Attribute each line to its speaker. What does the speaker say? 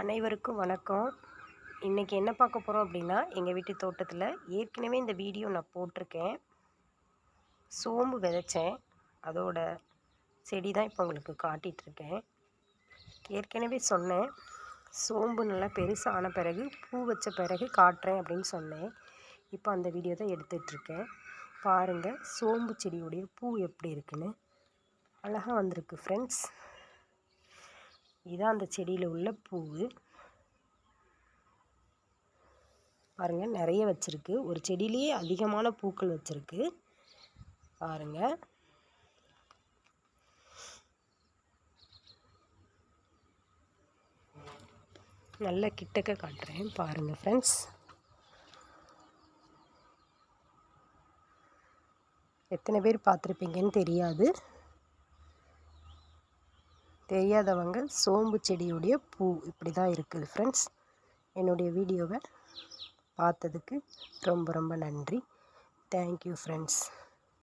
Speaker 1: அனைவருக்கும் வணக்கம். இன்றைக்கி என்ன பார்க்க போகிறோம் அப்படின்னா, எங்கள் வீட்டு தோட்டத்தில் ஏற்கனவே இந்த வீடியோ நான் போட்டிருக்கேன். சோம்பு விதைச்சேன். அதோட செடி தான் இப்போ உங்களுக்கு காட்டிகிட்ருக்கேன். ஏற்கனவே சொன்னேன், சோம்பு நல்லா பெருசான பிறகு பூ வச்ச பிறகு காட்டுறேன் அப்படின்னு சொன்னேன். இப்போ அந்த வீடியோ தான் எடுத்துகிட்ருக்கேன். பாருங்கள் சோம்பு செடியுடைய பூ எப்படி இருக்குன்னு. அழகாக வந்திருக்கு ஃப்ரெண்ட்ஸ். இதான் அந்த செடியில் உள்ள பூவு. பாருங்கள் நிறைய வச்சுருக்கு. ஒரு செடியிலேயே அதிகமான பூக்கள் வச்சுருக்கு பாருங்கள். நல்ல கிட்டக்க காட்டுறேன் பாருங்கள் ஃப்ரெண்ட்ஸ். எத்தனை பேர் பார்த்துருப்பீங்கன்னு தெரியாது. தெரியாதவங்க சோம்பு செடியுடைய பூ இப்படி தான் இருக்குது ஃப்ரெண்ட்ஸ். என்னுடைய வீடியோவை பார்த்ததுக்கு ரொம்ப ரொம்ப நன்றி. Thank you friends.